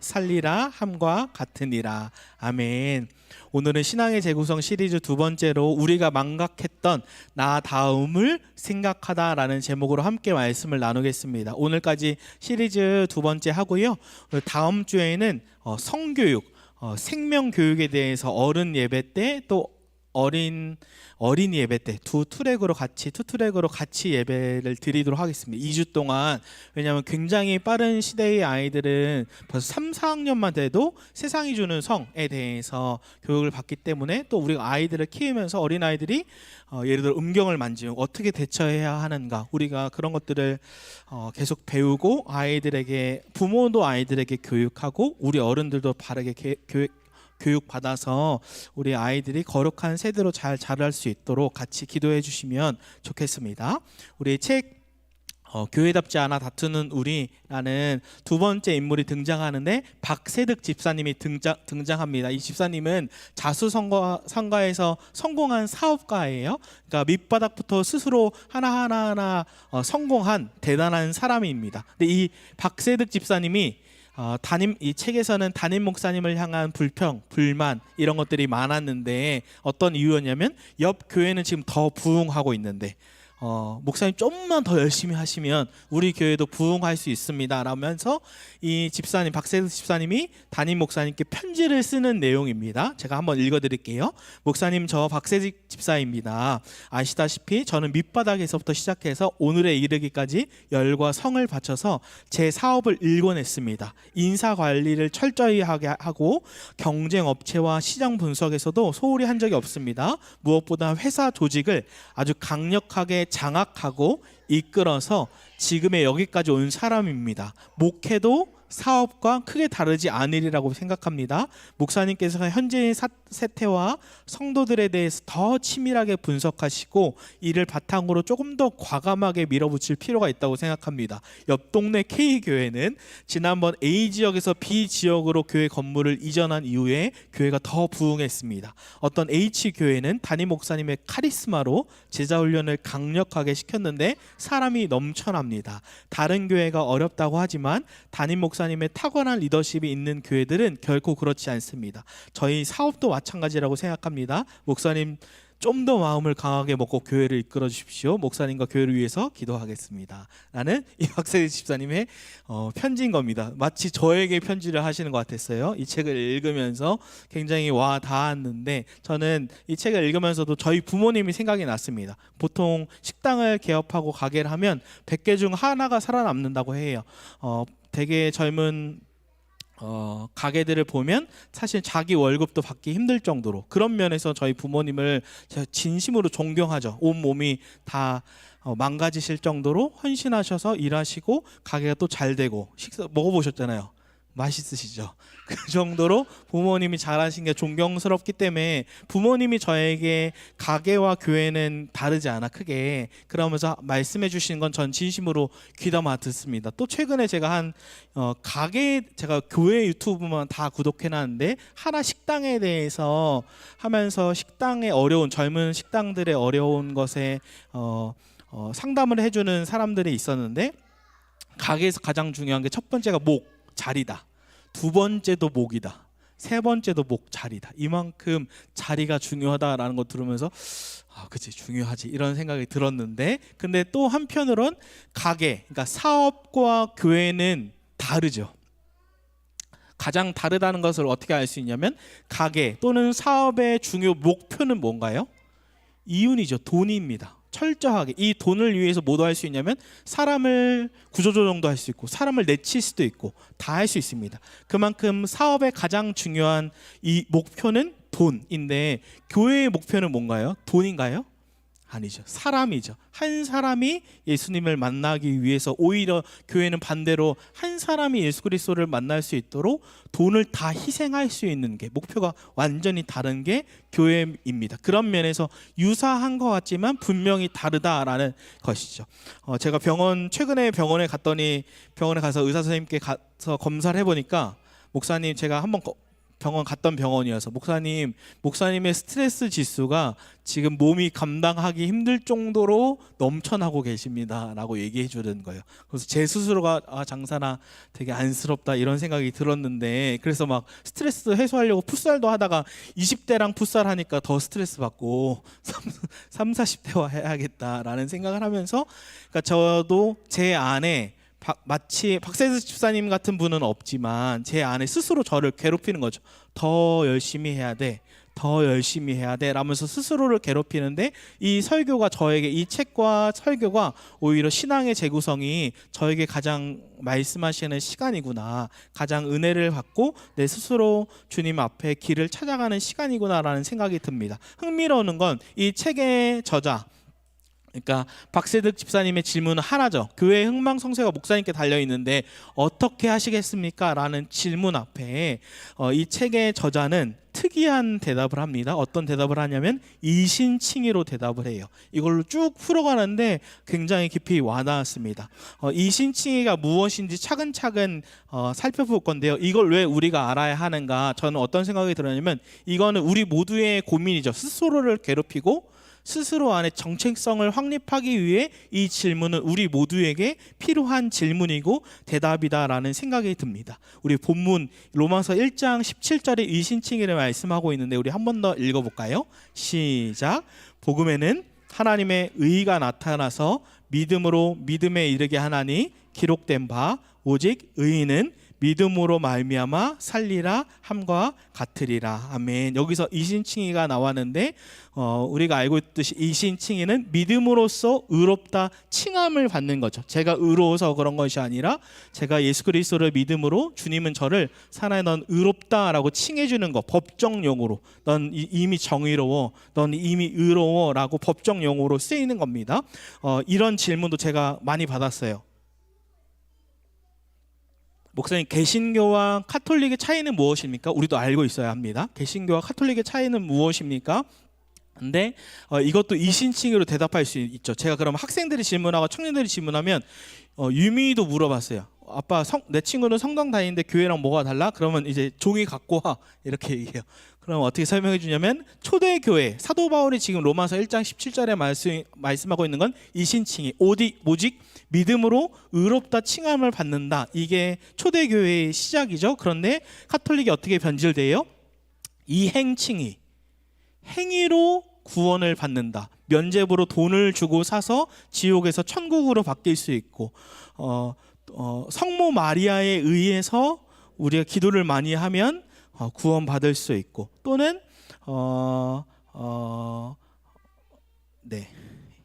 살리라 함과 같으니라. 아멘. 오늘은 신앙의 재구성 시리즈 두 번째로 우리가 망각했던 나 다음을 생각하다라는 제목으로 함께 말씀을 나누겠습니다. 오늘까지 시리즈 두 번째 하고요. 다음 주에는 성교육, 생명교육에 대해서 어른 예배 때 또 어린이 예배 때 투 트랙으로 같이 예배를 드리도록 하겠습니다. 2주 동안. 왜냐하면 굉장히 빠른 시대의 아이들은 벌써 3, 4학년만 돼도 세상이 주는 성에 대해서 교육을 받기 때문에 또 우리가 아이들을 키우면서 어린아이들이 예를 들어 음경을 만지면 어떻게 대처해야 하는가, 우리가 그런 것들을 계속 배우고 아이들에게, 부모도 아이들에게 교육하고 우리 어른들도 바르게 교육받아서 우리 아이들이 거룩한 세대로 잘 자랄 수 있도록 같이 기도해 주시면 좋겠습니다. 우리 책 교회답지 않아 다투는 우리라는 두 번째 인물이 등장하는데 박세득 집사님이 등장합니다. 이 집사님은 자수성가에서 성공한 사업가예요. 그러니까 밑바닥부터 스스로 하나하나 성공한 대단한 사람입니다. 근데 이 박세득 집사님이 이 책에서는 담임 목사님을 향한 불평, 불만 이런 것들이 많았는데 어떤 이유였냐면 옆 교회는 지금 더 부흥하고 있는데 목사님 좀만 더 열심히 하시면 우리 교회도 부흥할 수 있습니다 라면서 이 집사님, 박세득 집사님이 담임 목사님께 편지를 쓰는 내용입니다. 제가 한번 읽어드릴게요. 목사님, 저 박세득 집사입니다. 아시다시피 저는 밑바닥에서부터 시작해서 오늘에 이르기까지 열과 성을 바쳐서 제 사업을 일궈냈습니다. 인사관리를 철저히 하게 하고 경쟁업체와 시장 분석에서도 소홀히 한 적이 없습니다. 무엇보다 회사 조직을 아주 강력하게 장악하고 이끌어서 지금의 여기까지 온 사람입니다. 목회도 사업과 크게 다르지 않으리라고 생각합니다. 목사님께서 현재의 세태와 성도들에 대해서 더 치밀하게 분석하시고 이를 바탕으로 조금 더 과감하게 밀어붙일 필요가 있다고 생각합니다. 옆 동네 K교회는 지난번 A지역에서 B지역으로 교회 건물을 이전한 이후에 교회가 더 부흥했습니다. 어떤 H교회는 담임 목사님의 카리스마로 제자훈련을 강력하게 시켰는데 사람이 넘쳐납니다. 다른 교회가 어렵다고 하지만 담임 목사님의 탁월한 리더십이 있는 교회들은 결코 그렇지 않습니다. 저희 사업도 마찬가지라고 생각합니다. 목사님 좀 더 마음을 강하게 먹고 교회를 이끌어 주십시오. 목사님과 교회를 위해서 기도하겠습니다 라는 이 박세득 집사님의 편지인 겁니다. 마치 저에게 편지를 하시는 것 같았어요. 이 책을 읽으면서 굉장히 와 닿았는데 저는 이 책을 읽으면서도 저희 부모님이 생각이 났습니다. 보통 식당을 개업하고 가게를 하면 100개 중 하나가 살아남는다고 해요. 되게 젊은 가게들을 보면 사실 자기 월급도 받기 힘들 정도로, 그런 면에서 저희 부모님을 제가 진심으로 존경하죠. 온몸이 다 망가지실 정도로 헌신하셔서 일하시고 가게가 또 잘 되고, 식사 먹어보셨잖아요. 맛있으시죠? 그 정도로 부모님이 잘하신 게 존경스럽기 때문에 부모님이 저에게 가게와 교회는 다르지 않아 크게 그러면서 말씀해 주시는 건 전 진심으로 귀담아 듣습니다. 또 최근에 제가 한 제가 교회 유튜브만 다 구독해놨는데 하나 식당에 대해서 하면서 식당의 어려운, 젊은 식당들의 어려운 것에 상담을 해주는 사람들이 있었는데, 가게에서 가장 중요한 게 첫 번째가 자리다. 두 번째도 목이다. 세 번째도 자리다. 이만큼 자리가 중요하다라는 거 들으면서 그치, 중요하지 이런 생각이 들었는데, 근데 또 한편으론 그러니까 사업과 교회는 다르죠. 가장 다르다는 것을 어떻게 알 수 있냐면 가게 또는 사업의 중요 목표는 뭔가요? 이윤이죠. 돈입니다. 철저하게 이 돈을 위해서 뭐도 할 수 있냐면 사람을 구조조정도 할 수 있고 사람을 내칠 수도 있고 다 할 수 있습니다. 그만큼 사업의 가장 중요한 이 목표는 돈인데, 교회의 목표는 뭔가요? 돈인가요? 아니죠. 사람이죠. 한 사람이 예수님을 만나기 위해서, 오히려 교회는 반대로 한 사람이 예수 그리스도를 만날 수 있도록 돈을 다 희생할 수 있는 게, 목표가 완전히 다른 게 교회입니다. 그런 면에서 유사한 것 같지만 분명히 다르다라는 것이죠. 제가 최근에 병원에 갔더니 병원에 가서 의사 선생님께 가서 검사를 해보니까, 목사님 제가 한번 병원 갔던 병원이어서 목사님의 스트레스 지수가 지금 몸이 감당하기 힘들 정도로 넘쳐나고 계십니다라고 얘기해 주는 거예요. 그래서 제 스스로가 장사나 되게 안쓰럽다 이런 생각이 들었는데, 그래서 막 스트레스 해소하려고 풋살도 하다가 20대랑 풋살 하니까 더 스트레스 받고 3, 40대화 해야겠다라는 생각을 하면서, 그러니까 저도 제 안에 마치 박세드 집사님 같은 분은 없지만 제 안에 스스로 저를 괴롭히는 거죠. 더 열심히 해야 돼, 더 열심히 해야 돼 라면서 스스로를 괴롭히는데, 이 설교가 저에게, 이 책과 설교가 오히려 신앙의 재구성이 저에게 가장 말씀하시는 시간이구나, 가장 은혜를 받고 내 스스로 주님 앞에 길을 찾아가는 시간이구나라는 생각이 듭니다. 흥미로운 건 이 책의 저자, 그러니까 박세득 집사님의 질문은 하나죠. 교회 흥망성쇠가 목사님께 달려있는데 어떻게 하시겠습니까? 라는 질문 앞에 이 책의 저자는 특이한 대답을 합니다. 어떤 대답을 하냐면 이신칭의로 대답을 해요. 이걸로 쭉 풀어가는데 굉장히 깊이 와닿았습니다. 이신칭의가 무엇인지 차근차근 살펴볼 건데요. 이걸 왜 우리가 알아야 하는가? 저는 어떤 생각이 들었냐면, 이거는 우리 모두의 고민이죠. 스스로를 괴롭히고 스스로 안에 정체성을 확립하기 위해 이 질문은 우리 모두에게 필요한 질문이고 대답이다라는 생각이 듭니다. 우리 본문 로마서 1장 17절에 이신칭의를 말씀하고 있는데, 우리 한 번 더 읽어볼까요? 시작. 복음에는 하나님의 의가 나타나서 믿음으로 믿음에 이르게 하나니 기록된 바 오직 의인은 믿음으로 말미암아 살리라 함과 같으리라. 아멘. 여기서 이신칭의가 나왔는데 우리가 알고 있듯이 이신칭의는 믿음으로써 의롭다 칭함을 받는 거죠. 제가 의로워서 그런 것이 아니라 제가 예수 그리스도를 믿음으로 주님은 저를 사나이 넌 의롭다라고 칭해 주는 거, 법정 용어로 넌 이미 정의로워, 넌 이미 의로워라고 법정 용어로 쓰이는 겁니다. 이런 질문도 제가 많이 받았어요. 목사님, 개신교와 카톨릭의 차이는 무엇입니까? 우리도 알고 있어야 합니다. 개신교와 카톨릭의 차이는 무엇입니까? 근데 이것도 이신칭의로 대답할 수 있죠. 제가 그럼 학생들이 질문하고 청년들이 질문하면 유미도 물어봤어요. 아빠, 내 친구는 성당 다니는데 교회랑 뭐가 달라? 그러면 이제 종이 갖고 와, 이렇게 얘기해요. 그럼 어떻게 설명해 주냐면, 초대교회, 사도 바울이 지금 로마서 1장 17절에 말씀하고 있는 건 이신칭의, 오직 믿음으로 의롭다 칭함을 받는다. 이게 초대교회의 시작이죠. 그런데 카톨릭이 어떻게 변질돼요? 이행칭의, 행위로 구원을 받는다. 면죄부로 돈을 주고 사서 지옥에서 천국으로 바뀔 수 있고, 성모 마리아에 의해서 우리가 기도를 많이 하면 구원받을 수 있고, 또는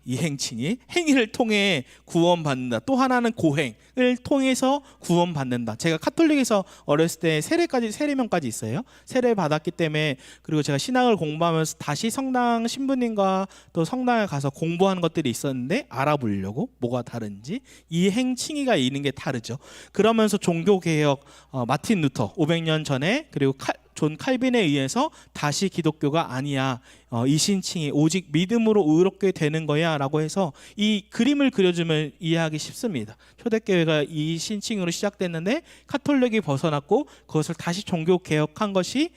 이행칭의, 행위를 통해 구원받는다. 또 하나는 고행을 통해서 구원받는다. 제가 카톨릭에서 어렸을 때 세례명까지 있어요. 세례 받았기 때문에, 그리고 제가 신앙을 공부하면서 다시 성당 신부님과 또 성당에 가서 공부하는 것들이 있었는데, 알아보려고 뭐가 다른지, 이행칭의가 있는 게 다르죠. 그러면서 종교개혁, 마틴 루터 500년 전에, 그리고 존 칼빈에 의해서 다시 기독교가 아니야, 이신칭의 오직 믿음으로 의롭게 되는 거야 라고 해서 이 그림을 그려주면 이해하기 쉽습니다. 초대교회가 이신칭으로 시작됐는데 카톨릭이 벗어났고 그것을 다시 종교개혁한 것이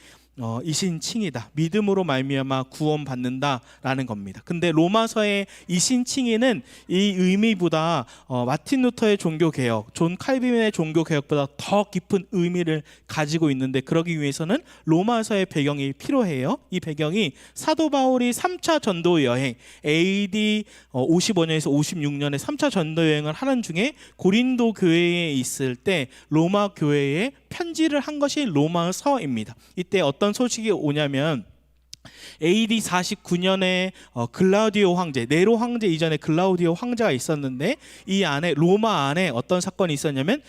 이신칭이다. 믿음으로 말미암아 구원받는다라는 겁니다. 근데 로마서의 이신칭의는 이 의미보다 마틴 루터의 종교개혁, 존 칼빈의 종교개혁보다 더 깊은 의미를 가지고 있는데, 그러기 위해서는 로마서의 배경이 필요해요. 이 배경이 사도 바울이 3차 전도 여행, AD 55년에서 56년에 3차 전도 여행을 하는 중에 고린도 교회에 있을 때 로마 교회에 편지를 한 것이 로마서입니다. 이때 어떤 소식이 오냐면, AD 49년에 글라우디오 황제, 네로 황제 이전에 글라우디오 황제가 있었는데, 이 안에 로마 안에 어떤 사건이 있었냐면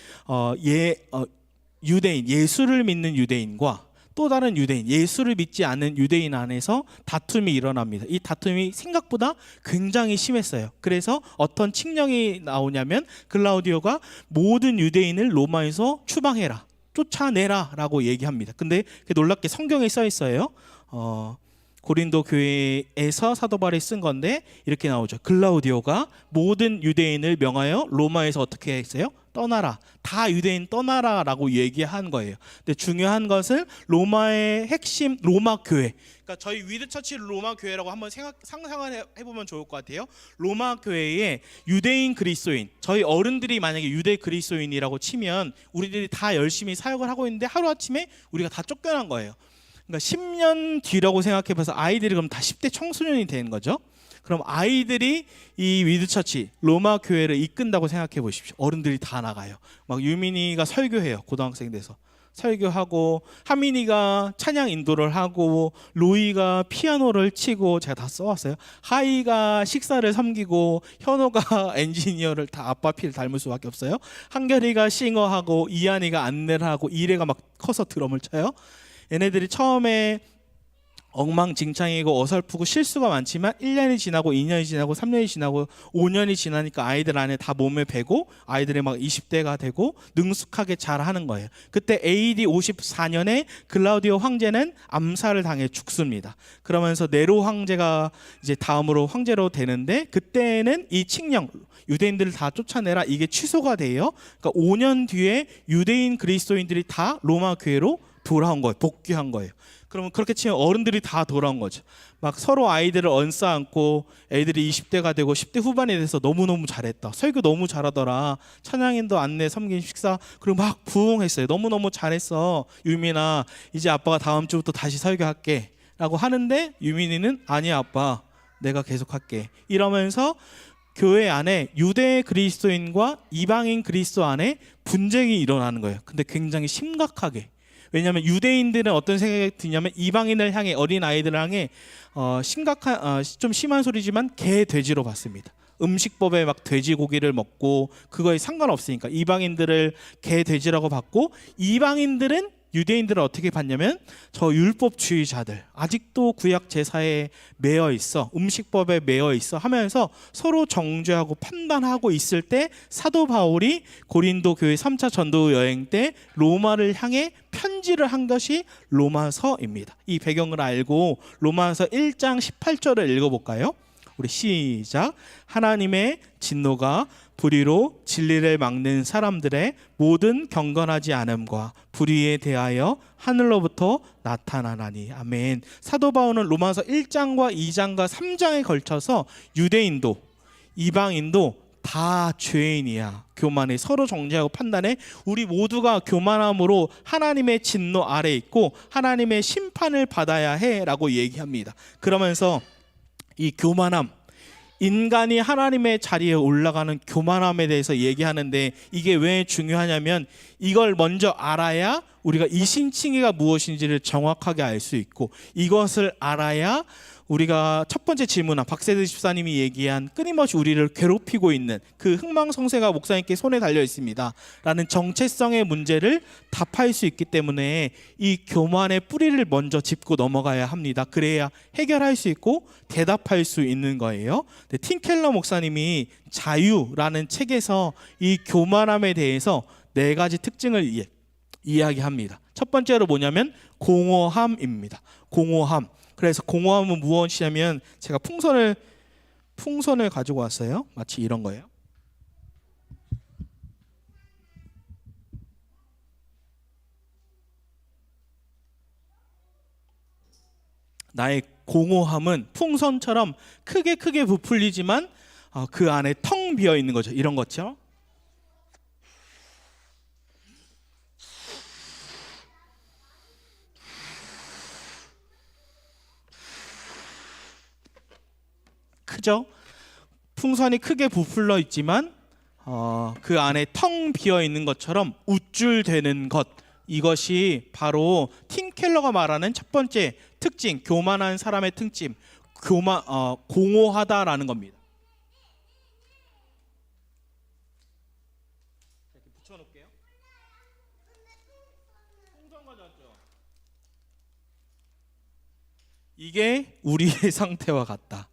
유대인, 예수를 믿는 유대인과 또 다른 유대인, 예수를 믿지 않는 유대인 안에서 다툼이 일어납니다. 이 다툼이 생각보다 굉장히 심했어요. 그래서 어떤 칙령이 나오냐면, 글라우디오가 모든 유대인을 로마에서 추방해라, 쫓아내라 라고 얘기합니다. 근데 놀랍게 성경에 써 있어요. 고린도 교회에서 사도 바울이 쓴 건데 이렇게 나오죠. 글라우디오가 모든 유대인을 명하여 로마에서 어떻게 했어요? 떠나라. 다 유대인 떠나라라고 얘기한 거예요. 근데 중요한 것은 로마의 핵심 로마 교회. 그러니까 저희 위드 처치 로마 교회라고 한번 상상을 해보면 좋을 것 같아요. 로마 교회에 유대인 그리스도인, 저희 어른들이 만약에 유대 그리스도인이라고 치면 우리들이 다 열심히 사역을 하고 있는데 하루아침에 우리가 다 쫓겨난 거예요. 그러니까 10년 뒤라고 생각해봐서 아이들이 그럼 다 10대 청소년이 되는 거죠. 그럼 아이들이 이 위드처치 로마 교회를 이끈다고 생각해 보십시오. 어른들이 다 나가요. 막 유민이가 설교해요. 고등학생 돼서 설교하고, 하민이가 찬양 인도를 하고, 로이가 피아노를 치고, 제가 다 써왔어요. 하이가 식사를 섬기고, 현호가 엔지니어를, 다 아빠 피를 닮을 수밖에 없어요. 한결이가 싱어하고, 이한이가 안내를 하고, 이래가 막 커서 드럼을 쳐요. 얘네들이 처음에 엉망진창이고 어설프고 실수가 많지만 1년이 지나고 2년이 지나고 3년이 지나고 5년이 지나니까 아이들 안에 다 몸을 배고 아이들이 막 20대가 되고 능숙하게 잘하는 거예요. 그때 AD 54년에 글라우디오 황제는 암살을 당해 죽습니다. 그러면서 네로 황제가 이제 다음으로 황제로 되는데, 그때는 이 칙령 유대인들을 다 쫓아내라 이게 취소가 돼요. 그러니까 5년 뒤에 유대인 그리스도인들이 다 로마 교회로 돌아온 거예요. 복귀한 거예요. 그러면 그렇게 치면 어른들이 다 돌아온 거죠. 막 서로 아이들을 얹어안고 애들이 20대가 되고 10대 후반이 돼서 너무너무 잘했다. 설교 너무 잘하더라. 찬양인도 안내 섬긴 식사 그리고 막 부흥했어요. 너무너무 잘했어. 유민아, 이제 아빠가 다음 주부터 다시 설교할게 라고 하는데 유민이는 아니야 아빠, 내가 계속할게 이러면서 교회 안에 유대 그리스도인과 이방인 그리스도 안에 분쟁이 일어나는 거예요. 근데 굉장히 심각하게. 왜냐하면 유대인들은 어떤 생각이 드냐면 이방인을 향해, 어린 아이들을 향해 심각한 좀 심한 소리지만 개 돼지로 봤습니다. 음식법에 막 돼지고기를 먹고 그거에 상관없으니까 이방인들을 개 돼지라고 봤고, 이방인들은 유대인들을 어떻게 봤냐면 저 율법주의자들, 아직도 구약 제사에 매여 있어, 음식법에 매여 있어 하면서 서로 정죄하고 판단하고 있을 때 사도 바울이 고린도 교회 3차 전도 여행 때 로마를 향해 편지를 한 것이 로마서입니다. 이 배경을 알고 로마서 1장 18절을 읽어볼까요? 우리 시작. 하나님의 진노가 불의로 진리를 막는 사람들의 모든 경건하지 않음과 불의에 대하여 하늘로부터 나타나나니. 아멘. 사도 바울은 로마서 1장과 2장과 3장에 걸쳐서 유대인도 이방인도 다 죄인이야. 교만해. 서로 정죄하고 판단해. 우리 모두가 교만함으로 하나님의 진노 아래 있고 하나님의 심판을 받아야 해라고 얘기합니다. 그러면서 이 교만함, 인간이 하나님의 자리에 올라가는 교만함에 대해서 얘기하는데, 이게 왜 중요하냐면 이걸 먼저 알아야 우리가 이신칭의가 무엇인지를 정확하게 알 수 있고, 이것을 알아야 우리가 첫 번째 질문한 박세드 집사님이 얘기한 끊임없이 우리를 괴롭히고 있는 그 흥망성쇠가 목사님께 손에 달려 있습니다 라는 정체성의 문제를 답할 수 있기 때문에 이 교만의 뿌리를 먼저 짚고 넘어가야 합니다. 그래야 해결할 수 있고 대답할 수 있는 거예요. 팀 켈러 목사님이 자유라는 책에서 이 교만함에 대해서 4가지 특징을 이야기합니다. 첫 번째로 뭐냐면 공허함입니다. 공허함. 그래서 공허함은 무엇이냐면, 제가 풍선을 가지고 왔어요. 마치 이런 거예요. 나의 공허함은 풍선처럼 크게 부풀리지만 그 안에 텅 비어 있는 거죠. 이런 것처럼. 크죠? 풍선이 크게 부풀러 있지만 그 안에 텅 비어 있는 것처럼 우쭐대는 것, 이것이 바로 팀 켈러가 말하는 첫 번째 특징, 교만한 사람의 특징, 공허하다라는 겁니다. 이렇게 붙여놓을게요. 풍선 가져왔죠? 이게 우리의 상태와 같다.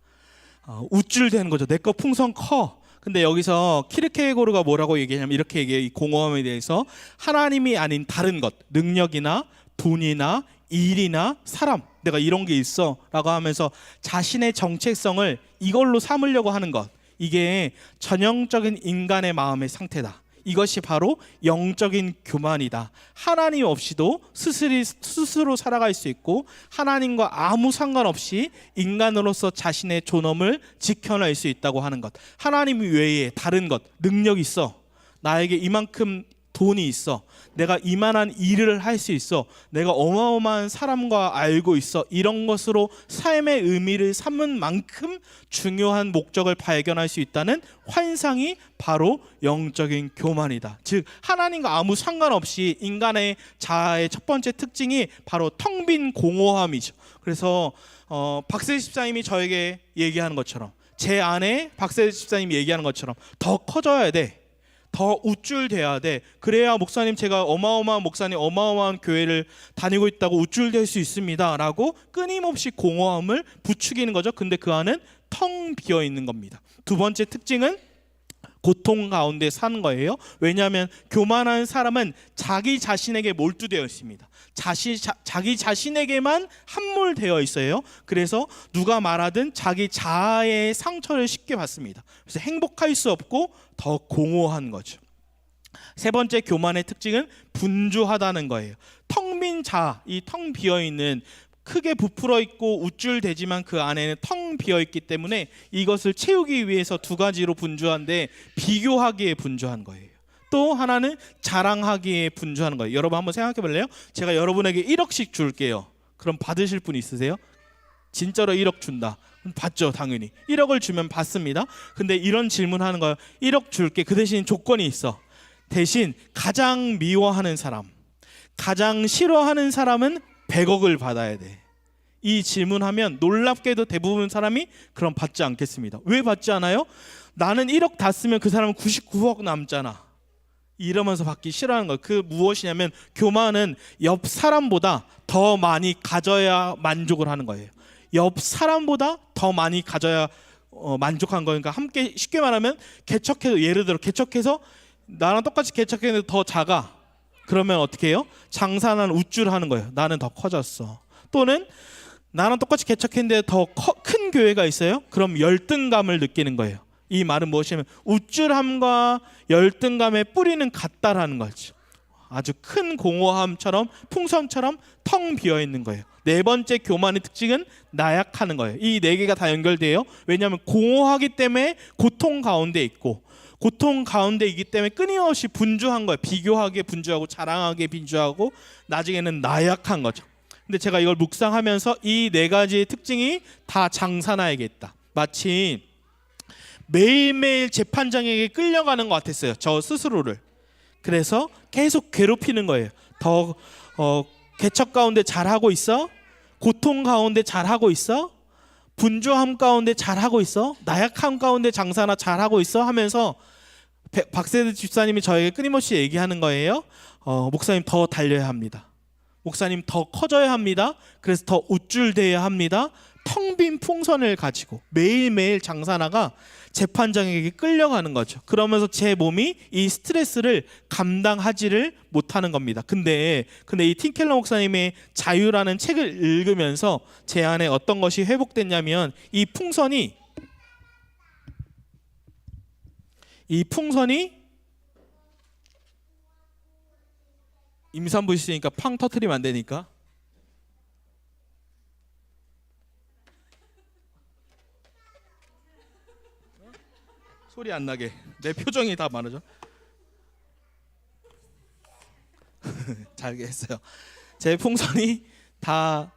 우쭐대는 거죠. 내 거 풍선 커. 근데 여기서 키르케고르가 뭐라고 얘기하냐면 이렇게 얘기해요. 이 공허함에 대해서 하나님이 아닌 다른 것, 능력이나 돈이나 일이나 사람, 내가 이런 게 있어 라고 하면서 자신의 정체성을 이걸로 삼으려고 하는 것, 이게 전형적인 인간의 마음의 상태다. 이것이 바로 영적인 교만이다. 하나님 없이도 스스로 살아갈 수 있고 하나님과 아무 상관없이 인간으로서 자신의 존엄을 지켜낼 수 있다고 하는 것. 하나님 외에 다른 것, 능력이 있어. 나에게 이만큼 돈이 있어. 내가 이만한 일을 할 수 있어. 내가 어마어마한 사람과 알고 있어. 이런 것으로 삶의 의미를 삼은 만큼 중요한 목적을 발견할 수 있다는 환상이 바로 영적인 교만이다. 즉 하나님과 아무 상관없이 인간의 자아의 첫 번째 특징이 바로 텅 빈 공허함이죠. 그래서 박세 집사님이 저에게 얘기하는 것처럼, 제 안에 박세 집사님이 얘기하는 것처럼 더 커져야 돼. 더 우쭐대야 돼. 그래야 목사님, 제가 어마어마한 목사님, 어마어마한 교회를 다니고 있다고 우쭐댈 수 있습니다 라고 끊임없이 공허함을 부추기는 거죠. 근데 그 안은 텅 비어 있는 겁니다. 두 번째 특징은 고통 가운데 사는 거예요. 왜냐하면 교만한 사람은 자기 자신에게 몰두되어 있습니다. 자기 자신에게만 함몰되어 있어요. 그래서 누가 말하든 자기 자아의 상처를 쉽게 받습니다. 그래서 행복할 수 없고 더 공허한 거죠. 세 번째 교만의 특징은 분주하다는 거예요. 텅 빈 자아, 이 텅 비어 있는, 크게 부풀어 있고 우쭐대지만 그 안에는 텅 비어 있기 때문에 이것을 채우기 위해서 두 가지로 분주한데, 비교하기에 분주한 거예요. 또 하나는 자랑하기에 분주하는 거예요. 여러분 한번 생각해 볼래요? 제가 여러분에게 1억씩 줄게요. 그럼 받으실 분 있으세요? 진짜로 1억 준다. 받죠, 당연히. 1억을 주면 받습니다. 근데 이런 질문하는 거예요. 1억 줄게. 그 대신 조건이 있어. 대신 가장 미워하는 사람, 가장 싫어하는 사람은 100억을 받아야 돼. 이 질문하면 놀랍게도 대부분 사람이 그럼 받지 않겠습니다. 왜 받지 않아요? 나는 1억 다 쓰면 그 사람은 99억 남잖아. 이러면서 받기 싫어하는 거예요. 그 무엇이냐면 교만은 옆 사람보다 더 많이 가져야 만족을 하는 거예요. 옆 사람보다 더 많이 가져야 만족한 거니까, 함께 쉽게 말하면 개척해서, 예를 들어 개척해서 나랑 똑같이 개척했는데 더 작아. 그러면 어떻게 해요? 장사는 우쭐하는 거예요. 나는 더 커졌어. 또는 나랑 똑같이 개척했는데 더 큰 교회가 있어요. 그럼 열등감을 느끼는 거예요. 이 말은 무엇이냐면 우쭐함과 열등감의 뿌리는 같다라는 거죠. 아주 큰 공허함처럼, 풍선처럼 텅 비어 있는 거예요. 네 번째 교만의 특징은 나약하는 거예요. 이 네 개가 다 연결돼요. 왜냐하면 공허하기 때문에 고통 가운데 있고, 고통 가운데 있기 때문에 끊임없이 분주한 거예요. 비교하게 분주하고 자랑하게 분주하고, 나중에는 나약한 거죠. 근데 제가 이걸 묵상하면서 이 네 가지의 특징이 다 장사나야겠다. 마치 매일매일 재판장에게 끌려가는 것 같았어요. 저 스스로를. 그래서 계속 괴롭히는 거예요. 더 개척 가운데 잘하고 있어? 고통 가운데 잘하고 있어? 분주함 가운데 잘하고 있어? 나약함 가운데 장사나 잘하고 있어? 하면서 박세드 집사님이 저에게 끊임없이 얘기하는 거예요. 목사님 더 달려야 합니다. 목사님 더 커져야 합니다. 그래서 더 우쭐대야 합니다. 텅 빈 풍선을 가지고 매일매일 장사나가 재판장에게 끌려가는 거죠. 그러면서 제 몸이 이 스트레스를 감당하지를 못하는 겁니다. 근데 이 팀 켈러 목사님의 자유라는 책을 읽으면서 제 안에 어떤 것이 회복됐냐면, 이 풍선이 임산부 있으니까 팡 터트리면 안 되니까. 소리 안 나게. 내 표정이 다 많아져. 잘 했어요. 제 풍선이 다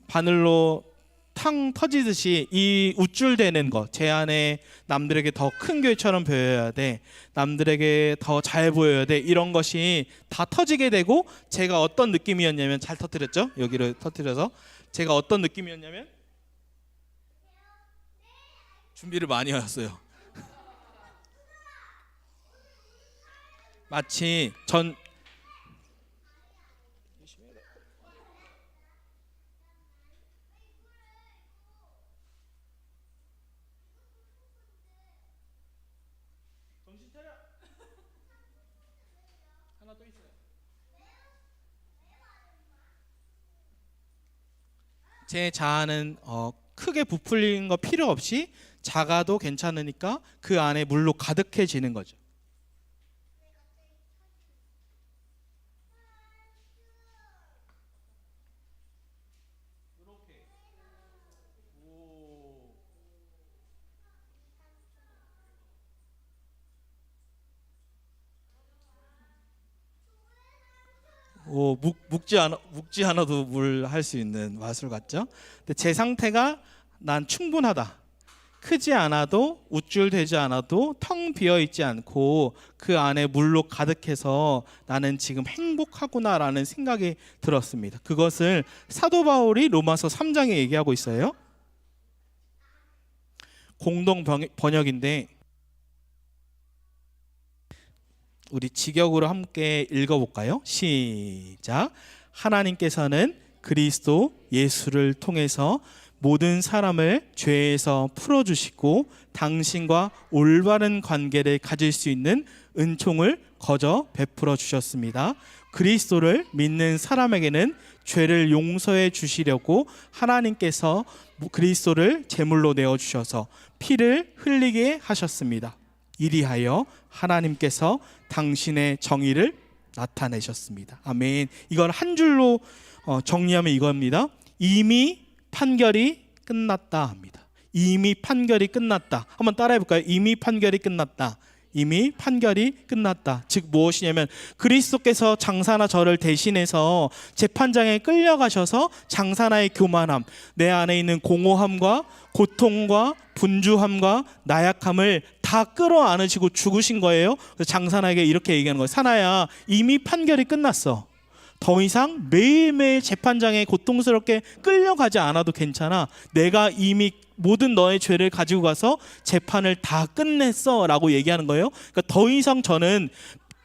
바늘로 탕 터지듯이 이 우쭐대는 것, 제 안에 남들에게 더 큰 교회처럼 보여야 돼, 남들에게 더 잘 보여야 돼, 이런 것이 다 터지게 되고, 제가 어떤 느낌이었냐면, 잘 터뜨렸죠? 여기를 터뜨려서 제가 어떤 느낌이었냐면, 준비를 많이 해왔어요. 마치 하나 또 있어요. 제 자아는 크게 부풀리는 거 필요 없이 작아도 괜찮으니까 그 안에 물로 가득해지는 거죠. 묵지 않아도 물 할 수 있는 마술 같죠? 근데 제 상태가 난 충분하다. 크지 않아도 우쭐대지 않아도 텅 비어 있지 않고 그 안에 물로 가득해서 나는 지금 행복하구나라는 생각이 들었습니다. 그것을 사도 바울이 로마서 3장에 얘기하고 있어요. 공동 번역인데 우리 직역으로 함께 읽어볼까요? 시작. 하나님께서는 그리스도 예수를 통해서 모든 사람을 죄에서 풀어주시고 당신과 올바른 관계를 가질 수 있는 은총을 거저 베풀어 주셨습니다. 그리스도를 믿는 사람에게는 죄를 용서해 주시려고 하나님께서 그리스도를 제물로 내어주셔서 피를 흘리게 하셨습니다. 이리하여 하나님께서 당신의 정의를 나타내셨습니다. 아멘. 이걸 한 줄로 정리하면 이겁니다. 이미 판결이 끝났다 합니다. 이미 판결이 끝났다. 한번 따라해 볼까요? 이미 판결이 끝났다. 이미 판결이 끝났다. 즉 무엇이냐면 그리스도께서 장사나 저를 대신해서 재판장에 끌려가셔서 장사나의 교만함, 내 안에 있는 공허함과 고통과 분주함과 나약함을 다 끌어안으시고 죽으신 거예요. 그래서 장사나에게 이렇게 얘기하는 거예요. 사나야, 이미 판결이 끝났어. 더 이상 매일매일 재판장에 고통스럽게 끌려가지 않아도 괜찮아. 내가 이미 모든 너의 죄를 가지고 가서 재판을 다 끝냈어 라고 얘기하는 거예요. 그러니까 더 이상 저는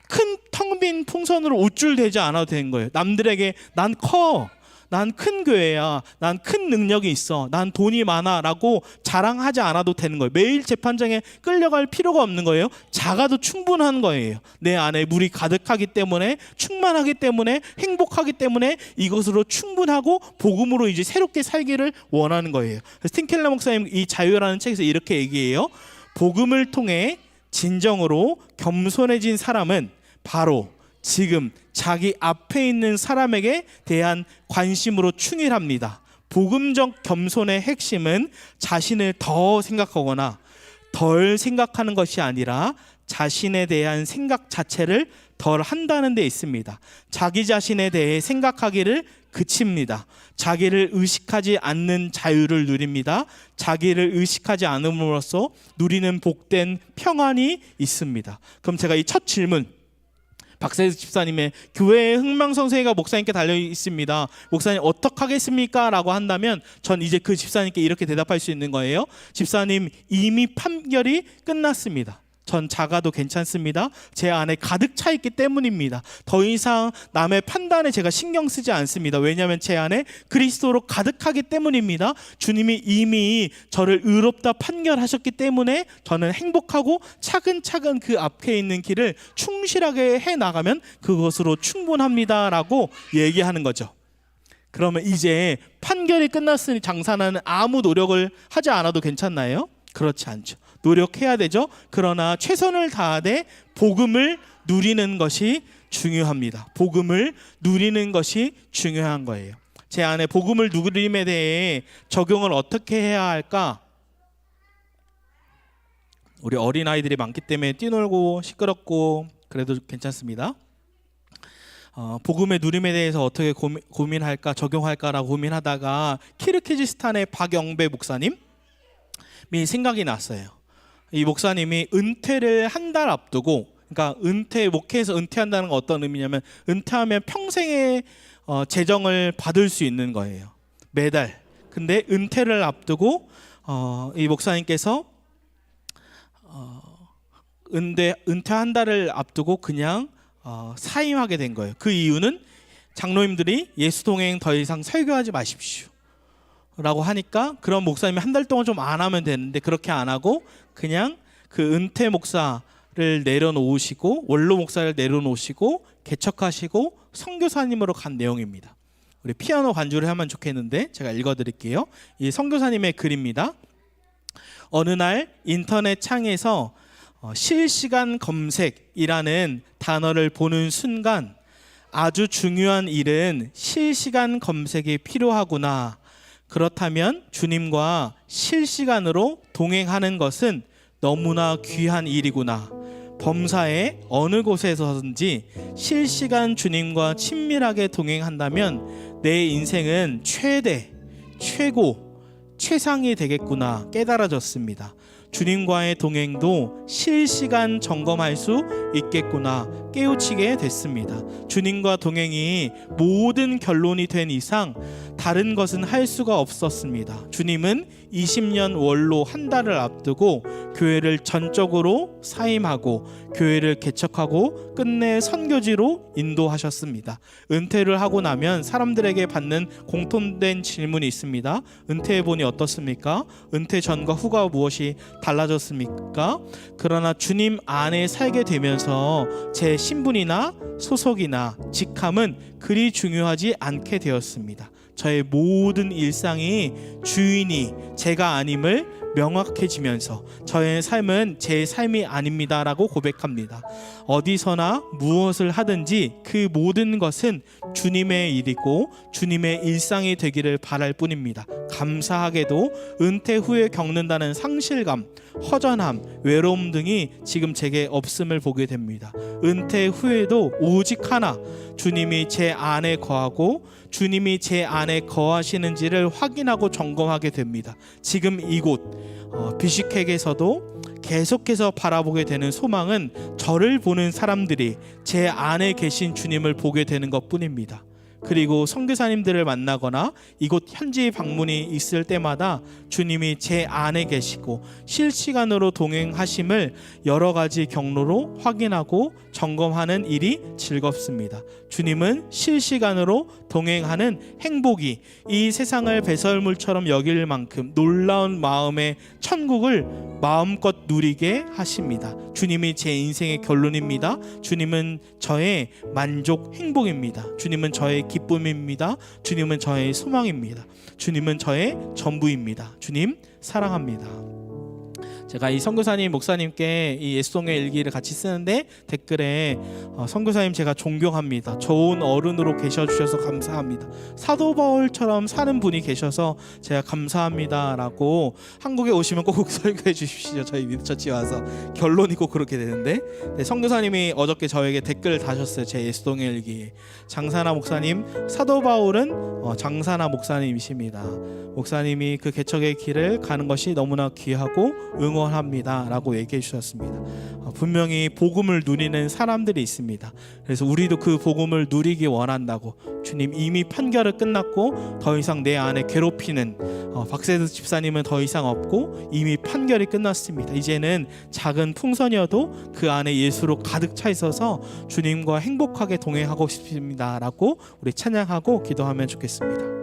큰 텅 빈 풍선으로 우쭐대지 않아도 되는 거예요. 남들에게 난 커, 난 큰 교회야, 난 큰 능력이 있어, 난 돈이 많아 라고 자랑하지 않아도 되는 거예요. 매일 재판장에 끌려갈 필요가 없는 거예요. 작아도 충분한 거예요. 내 안에 물이 가득하기 때문에, 충만하기 때문에, 행복하기 때문에 이것으로 충분하고 복음으로 이제 새롭게 살기를 원하는 거예요. 그래서 팀 켈러 목사님 이 자유라는 책에서 이렇게 얘기해요. 복음을 통해 진정으로 겸손해진 사람은 바로 지금 자기 앞에 있는 사람에게 대한 관심으로 충실합니다. 복음적 겸손의 핵심은 자신을 더 생각하거나 덜 생각하는 것이 아니라 자신에 대한 생각 자체를 덜 한다는 데 있습니다. 자기 자신에 대해 생각하기를 그칩니다. 자기를 의식하지 않는 자유를 누립니다. 자기를 의식하지 않음으로써 누리는 복된 평안이 있습니다. 그럼 제가 이 첫 질문, 박세수 집사님의 교회의 흥망성쇠가 목사님께 달려 있습니다. 목사님 어떻게 하겠습니까? 라고 한다면 전 이제 그 집사님께 이렇게 대답할 수 있는 거예요. 집사님, 이미 판결이 끝났습니다. 전 작아도 괜찮습니다. 제 안에 가득 차 있기 때문입니다. 더 이상 남의 판단에 제가 신경 쓰지 않습니다. 왜냐하면 제 안에 그리스도로 가득하기 때문입니다. 주님이 이미 저를 의롭다 판결하셨기 때문에 저는 행복하고 차근차근 그 앞에 있는 길을 충실하게 해나가면 그것으로 충분합니다 라고 얘기하는 거죠. 그러면 이제 판결이 끝났으니 장사는 아무 노력을 하지 않아도 괜찮나요? 그렇지 않죠. 노력해야 되죠. 그러나 최선을 다하되 복음을 누리는 것이 중요합니다. 복음을 누리는 것이 중요한 거예요. 제 안에 복음을 누림에 대해 적용을 어떻게 해야 할까? 우리 어린아이들이 많기 때문에 뛰놀고 시끄럽고 그래도 괜찮습니다. 복음의 누림에 대해서 어떻게 고민할까, 적용할까라고 고민하다가 키르기즈스탄의 박영배 목사님이 생각이 났어요. 이 목사님이 은퇴를 한 달 앞두고, 그러니까 목회에서 은퇴한다는 건 어떤 의미냐면 은퇴하면 평생의 재정을 받을 수 있는 거예요. 매달. 근데 은퇴를 앞두고 이 목사님께서 은퇴 한 달을 앞두고 그냥 사임하게 된 거예요. 그 이유는 장로님들이 예수 동행 더 이상 설교하지 마십시오 라고 하니까, 그런 목사님이 한 달 동안 좀 안 하면 되는데 그렇게 안 하고 그냥 그 은퇴 목사를 내려놓으시고 원로 목사를 내려놓으시고 개척하시고 선교사님으로 간 내용입니다. 우리 피아노 반주를 하면 좋겠는데 제가 읽어드릴게요. 이 선교사님의 글입니다. 어느 날 인터넷 창에서 실시간 검색이라는 단어를 보는 순간 아주 중요한 일은 실시간 검색이 필요하구나. 그렇다면 주님과 실시간으로 동행하는 것은 너무나 귀한 일이구나. 범사의 어느 곳에서든지 실시간 주님과 친밀하게 동행한다면 내 인생은 최대, 최고, 최상이 되겠구나 깨달아졌습니다. 주님과의 동행도 실시간 점검할 수 있겠구나 깨우치게 됐습니다. 주님과 동행이 모든 결론이 된 이상 다른 것은 할 수가 없었습니다. 주님은 20년 원로 한 달을 앞두고 교회를 전적으로 사임하고 교회를 개척하고 끝내 선교지로 인도하셨습니다. 은퇴를 하고 나면 사람들에게 받는 공통된 질문이 있습니다. 은퇴해 보니 어떻습니까? 은퇴 전과 후가 무엇이 달라졌습니까? 그러나 주님 안에 살게 되면서 제 신분이나 소속이나 직함은 그리 중요하지 않게 되었습니다. 저의 모든 일상이 주인이 제가 아님을 명확해지면서 저의 삶은 제 삶이 아닙니다라고 고백합니다. 어디서나 무엇을 하든지 그 모든 것은 주님의 일이고 주님의 일상이 되기를 바랄 뿐입니다. 감사하게도 은퇴 후에 겪는다는 상실감, 허전함, 외로움 등이 지금 제게 없음을 보게 됩니다. 은퇴 후에도 오직 하나, 주님이 제 안에 거하고 주님이 제 안에 거하시는지를 확인하고 점검하게 됩니다. 지금 이곳 비식회에서도 계속해서 바라보게 되는 소망은 저를 보는 사람들이 제 안에 계신 주님을 보게 되는 것뿐입니다. 그리고 선교사님들을 만나거나 이곳 현지 방문이 있을 때마다 주님이 제 안에 계시고 실시간으로 동행하심을 여러 가지 경로로 확인하고 점검하는 일이 즐겁습니다. 주님은 실시간으로 동행하는 행복이 이 세상을 배설물처럼 여길 만큼 놀라운 마음의 천국을 마음껏 누리게 하십니다. 주님이 제 인생의 결론입니다. 주님은 저의 만족, 행복입니다. 주님은 저의 기쁨입니다. 주님은 저의 소망입니다. 주님은 저의 전부입니다. 주님 사랑합니다. 제가 이 선교사님 목사님께 이 예수동의 일기를 같이 쓰는데 댓글에 선교사님 제가 존경합니다. 좋은 어른으로 계셔주셔서 감사합니다. 사도 바울처럼 사는 분이 계셔서 제가 감사합니다라고 한국에 오시면 꼭 설교해 주십시오. 저희 미드처치 와서 결론이 꼭 그렇게 되는데 선교사님이 어저께 저에게 댓글을 다셨어요. 제 예수동의 일기에 장사나 목사님, 사도 바울은 장사나 목사님이십니다. 목사님이 그 개척의 길을 가는 것이 너무나 귀하고 응원합니다 라고 얘기해 주셨습니다. 분명히 복음을 누리는 사람들이 있습니다. 그래서 우리도 그 복음을 누리기 원한다고 주님 이미 판결은 끝났고 더 이상 내 안에 괴롭히는 박세드 집사님은 더 이상 없고 이미 판결이 끝났습니다. 이제는 작은 풍선이어도 그 안에 예수로 가득 차 있어서 주님과 행복하게 동행하고 싶습니다 라고 우리 찬양하고 기도하면 좋겠습니다.